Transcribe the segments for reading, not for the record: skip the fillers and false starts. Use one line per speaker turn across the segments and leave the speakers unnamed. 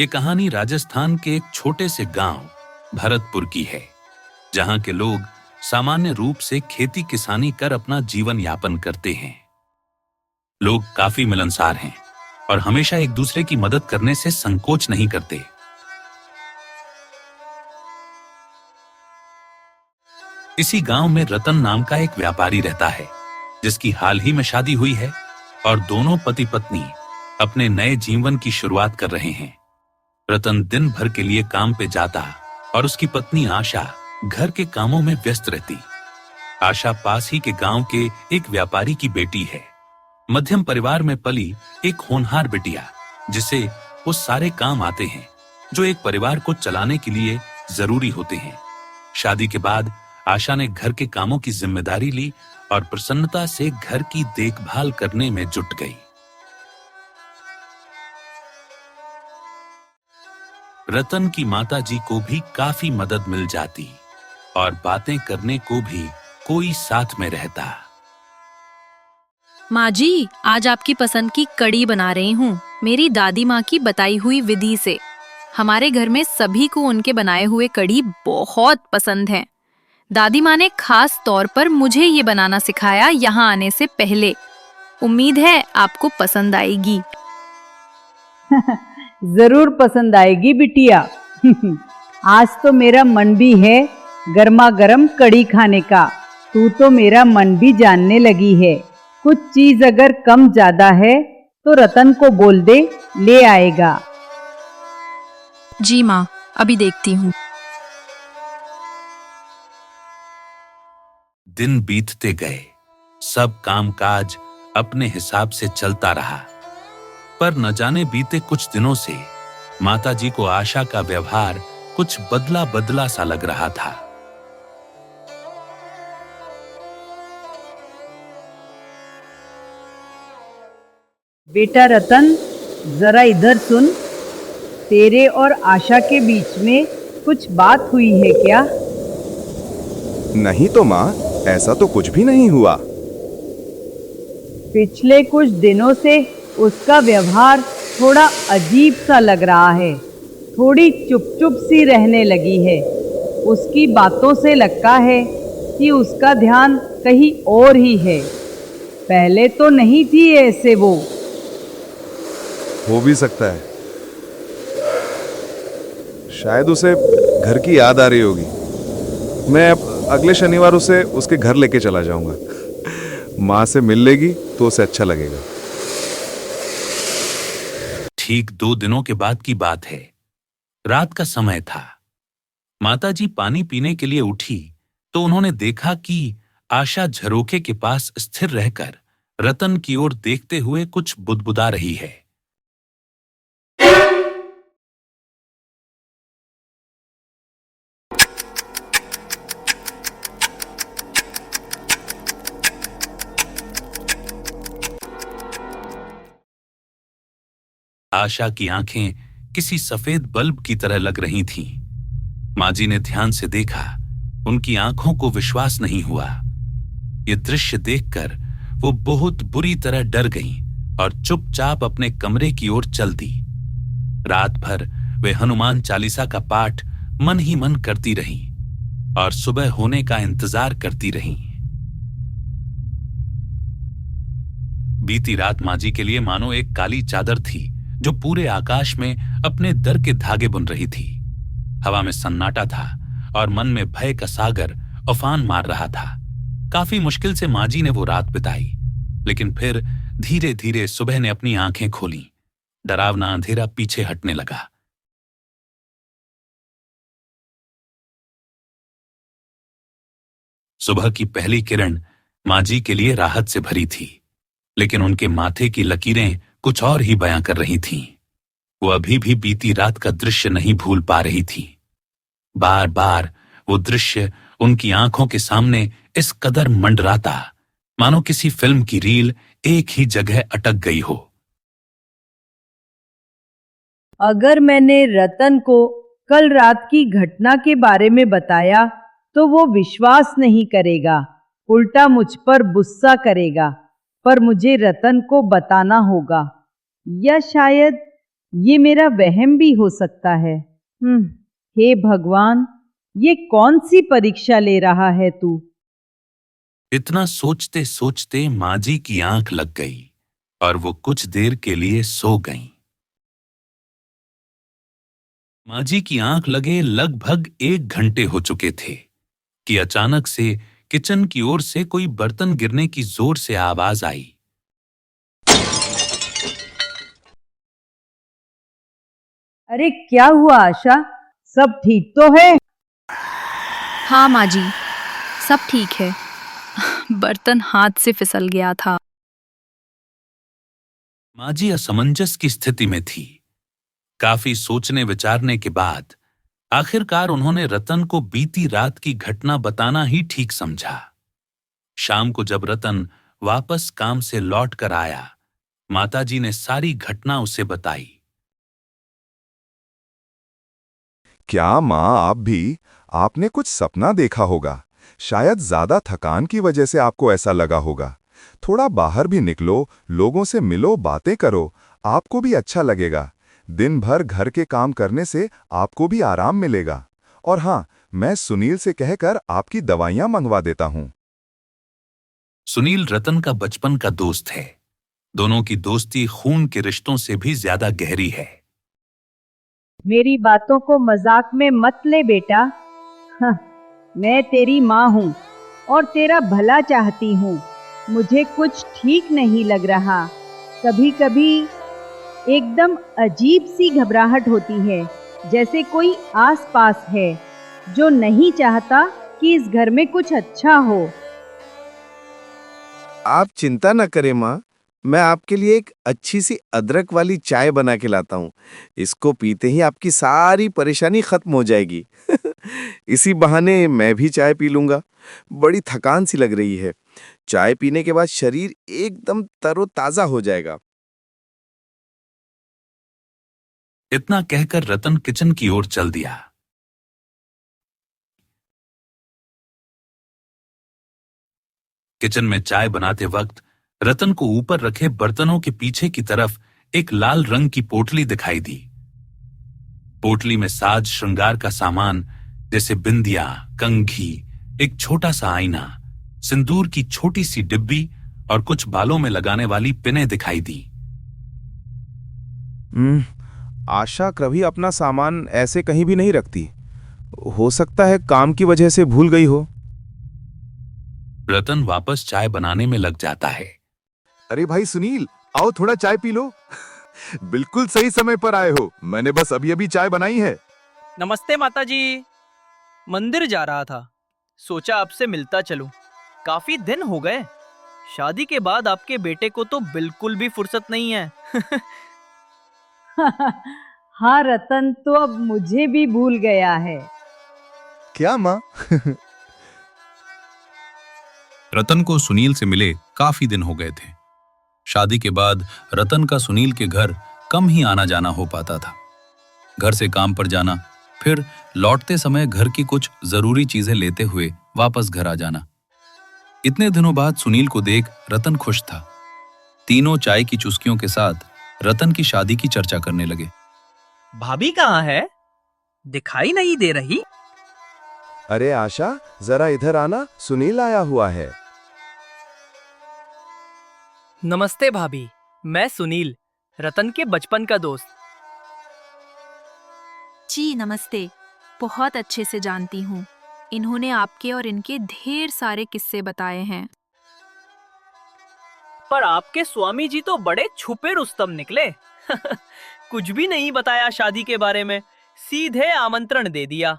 ये कहानी राजस्थान के एक छोटे से गांव भरतपुर की है, जहां के लोग सामान्य रूप से खेती किसानी कर अपना जीवन यापन करते हैं। लोग काफी मिलनसार हैं और हमेशा एक दूसरे की मदद करने से संकोच नहीं करते। इसी गांव में रतन नाम का एक व्यापारी रहता है, जिसकी हाल ही में शादी हुई है और दोनों पति पत्नी अपने नए जीवन की शुरुआत कर रहे हैं। रतन दिन भर के लिए काम पे जाता और उसकी पत्नी आशा घर के कामों में व्यस्त रहती। आशा पास ही के गांव के एक व्यापारी की बेटी है। मध्यम परिवार में पली एक होनहार बिटिया, जिसे वो सारे काम आते हैं जो एक परिवार को चलाने के लिए जरूरी होते हैं। शादी के बाद आशा ने घर के कामों की जिम्मेदारी ली और प्रसन्नता से घर की देखभाल करने में जुट गई। रतन की माताजी को भी काफी मदद मिल जाती और बातें करने को भी कोई साथ में रहता।
माँ जी, आज आपकी पसंद की कड़ी बना रही हूँ, मेरी दादी माँ की बताई हुई विधि से। हमारे घर में सभी को उनके बनाए हुए कड़ी बहुत पसंद है। दादी माँ ने खास तौर पर मुझे ये बनाना सिखाया यहाँ आने से पहले। उम्मीद है आपको पसंद आएगी।
जरूर पसंद आएगी बिटिया। आज तो मेरा मन भी है गर्मा गर्म कड़ी खाने का। तू तो मेरा मन भी जानने लगी है। कुछ चीज अगर कम ज्यादा है तो रतन को बोल दे, ले आएगा।
जी माँ, अभी देखती हूँ।
दिन बीतते गए, सब कामकाज अपने हिसाब से चलता रहा, पर न जाने बीते कुछ दिनों से माताजी को आशा का व्यवहार कुछ बदला बदला सा लग रहा था।
बेटा रतन, जरा इधर सुन। तेरे और आशा के बीच में कुछ बात हुई है क्या?
नहीं तो माँ, ऐसा तो कुछ भी नहीं हुआ।
पिछले कुछ दिनों से उसका व्यवहार थोड़ा अजीब सा लग रहा है। थोड़ी चुप चुप सी रहने लगी है। उसकी बातों से लगता है कि उसका ध्यान कहीं और ही है। पहले तो नहीं थी ऐसे वो।
हो भी सकता है, शायद उसे घर की याद आ रही होगी। मैं अब अगले शनिवार उसे उसके घर लेके चला जाऊंगा। माँ से मिल लेगी तो उसे अच्छा लगेगा।
ठीक 2 दिनों के बाद की बात है। रात का समय था। माताजी पानी पीने के लिए उठी तो उन्होंने देखा कि आशा झरोखे के पास स्थिर रहकर रतन की ओर देखते हुए कुछ बुदबुदा रही है। आशा की आंखें किसी सफेद बल्ब की तरह लग रही थीं। माजी ने ध्यान से देखा। उनकी आंखों को विश्वास नहीं हुआ। यह दृश्य देखकर वो बहुत बुरी तरह डर गईं और चुपचाप अपने कमरे की ओर चल दी। रात भर वे हनुमान चालीसा का पाठ मन ही मन करती रहीं और सुबह होने का इंतजार करती रहीं। बीती रात माजी के लिए मानो एक काली चादर थी जो पूरे आकाश में अपने डर के धागे बुन रही थी। हवा में सन्नाटा था और मन में भय का सागर उफान मार रहा था। काफी मुश्किल से माजी ने वो रात बिताई, लेकिन फिर धीरे धीरे सुबह ने अपनी आंखें खोली। डरावना अंधेरा पीछे हटने लगा। सुबह की पहली किरण माजी के लिए राहत से भरी थी, लेकिन उनके माथे की लकीरें कुछ और ही बयां कर रही थीं। वो अभी भी बीती रात का दृश्य नहीं भूल पा रही थी। बार बार वो दृश्य उनकी आंखों के सामने इस कदर मंडराता, मानो किसी फिल्म की रील एक ही जगह अटक गई हो।
अगर मैंने रतन को कल रात की घटना के बारे में बताया तो वो विश्वास नहीं करेगा, उल्टा मुझ पर गुस्सा करेगा। पर मुझे रतन को बताना होगा, या शायद ये मेरा वहम भी हो सकता है। हे भगवान, ये कौन सी परीक्षा ले रहा है तू?
इतना सोचते सोचते माँ जी की आंख लग गई और वो कुछ देर के लिए सो गईं। माँ जी की आंख लगे लगभग 1 घंटे हो चुके थे कि अचानक से किचन की ओर से कोई बर्तन गिरने की जोर से आवाज आई।
अरे क्या हुआ आशा, सब ठीक तो है?
हाँ माँ जी, सब ठीक है। बर्तन हाथ से फिसल गया था।
माँ जी असमंजस की स्थिति में थी। काफी सोचने विचारने के बाद आखिरकार उन्होंने रतन को बीती रात की घटना बताना ही ठीक समझा। शाम को जब रतन वापस काम से लौट कर आया, माताजी ने सारी घटना उसे बताई।
क्या माँ आप भी? आपने कुछ सपना देखा होगा। शायद ज्यादा थकान की वजह से आपको ऐसा लगा होगा। थोड़ा बाहर भी निकलो, लोगों से मिलो, बातें करो, आपको भी अच्छा लगेगा। दिन भर घर के काम करने से आपको भी आराम मिलेगा। और हाँ, मैं सुनील से कहकर आपकी दवाइयाँ मंगवा देता हूँ।
सुनील रतन का बचपन का दोस्त है। दोनों की दोस्ती खून के रिश्तों से भी ज्यादा गहरी है।
मेरी बातों को मजाक में मत ले बेटा। हाँ, मैं तेरी माँ हूँ और तेरा भला चाहती हूँ। मुझे कुछ ठीक नहीं लग रहा। कभी कभी एकदम अजीब सी घबराहट होती है, जैसे कोई आस पास है जो नहीं चाहता कि इस घर में कुछ अच्छा हो।
आप चिंता न करें माँ, मैं आपके लिए एक अच्छी सी अदरक वाली चाय बना के लाता हूँ। इसको पीते ही आपकी सारी परेशानी खत्म हो जाएगी। इसी बहाने मैं भी चाय पी लूंगा। बड़ी थकान सी लग रही है। चाय पीने के बाद शरीर एकदम तरोताजा हो जाएगा।
इतना कहकर रतन किचन की ओर चल दिया। किचन में चाय बनाते वक्त रतन को ऊपर रखे बर्तनों के पीछे की तरफ एक लाल रंग की पोटली दिखाई दी। पोटली में साज श्रृंगार का सामान जैसे बिंदिया, कंघी, एक छोटा सा आईना, सिंदूर की छोटी सी डिब्बी और कुछ बालों में लगाने वाली पिनें दिखाई दी।
आशा कभी अपना सामान ऐसे कहीं भी नहीं रखती। हो सकता है काम की वजह से भूल गई हो।
रतन वापस चाय बनाने में लग जाता है।
अरे भाई सुनील, आओ थोड़ा चाय पी लो। बिल्कुल सही समय पर आए हो। मैंने बस अभी अभी चाय बनाई है।
नमस्ते माताजी। मंदिर जा रहा था, सोचा आपसे मिलता चलूं। काफी दिन हो गए। शादी के बाद आपके बेटे को तो बिल्कुल भी फुर्सत नहीं है।
हाँ रतन तो अब मुझे भी भूल गया है।
क्या माँ?
रतन को सुनील से मिले काफी दिन हो गए थे। शादी के बाद रतन का सुनील के घर कम ही आना जाना हो पाता था। घर से काम पर जाना, फिर लौटते समय घर की कुछ जरूरी चीजें लेते हुए वापस घर आ जाना। इतने दिनों बाद सुनील को देख रतन खुश था। तीनों चाय की चुस्कियों के साथ रतन की शादी की चर्चा करने लगे।
भाभी कहाँ है? दिखाई नहीं दे रही।
अरे आशा, जरा इधर आना, सुनील आया हुआ है।
नमस्ते भाभी, मैं सुनील, रतन के बचपन का दोस्त।
जी नमस्ते, बहुत अच्छे से जानती हूँ। इन्होंने आपके और इनके ढेर सारे किस्से बताए हैं।
पर आपके स्वामी जी तो बड़े छुपे रुस्तम निकले। कुछ भी नहीं बताया शादी के बारे में, सीधे आमंत्रण दे दिया।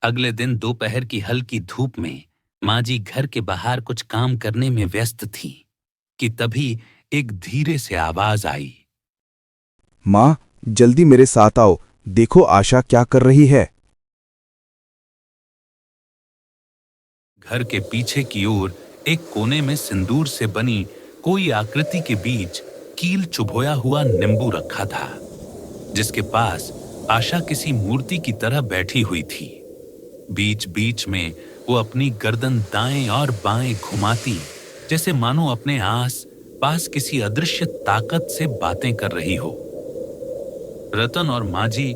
अगले दिन दोपहर की हल्की धूप में माँ जी घर के बाहर कुछ काम करने में व्यस्त थी कि तभी एक धीरे से आवाज आई।
माँ, जल्दी मेरे साथ आओ। देखो आशा क्या कर रही है।
घर के पीछे की ओर एक कोने में सिंदूर से बनी कोई आकृति के बीच कील चुभोया हुआ नींबू रखा था, जिसके पास आशा किसी मूर्ति की तरह बैठी हुई थी। बीच बीच में वो अपनी गर्दन दाएं और बाएं घुमाती, जैसे मानो अपने आस पास किसी अदृश्य ताकत से बातें कर रही हो। रतन और माजी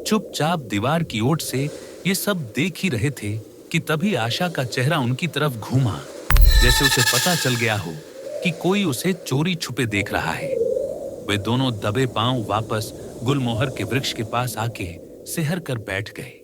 चुपचाप दीवार की ओर से ये सब देख ही रहे थे कि तभी आशा का चेहरा उनकी तरफ घूमा, जैसे उसे पता चल गया हो कि कोई उसे चोरी छुपे देख रहा है। वे दोनों दबे पांव वापस गुलमोहर के वृक्ष के पास आके सिहर कर बैठ गए।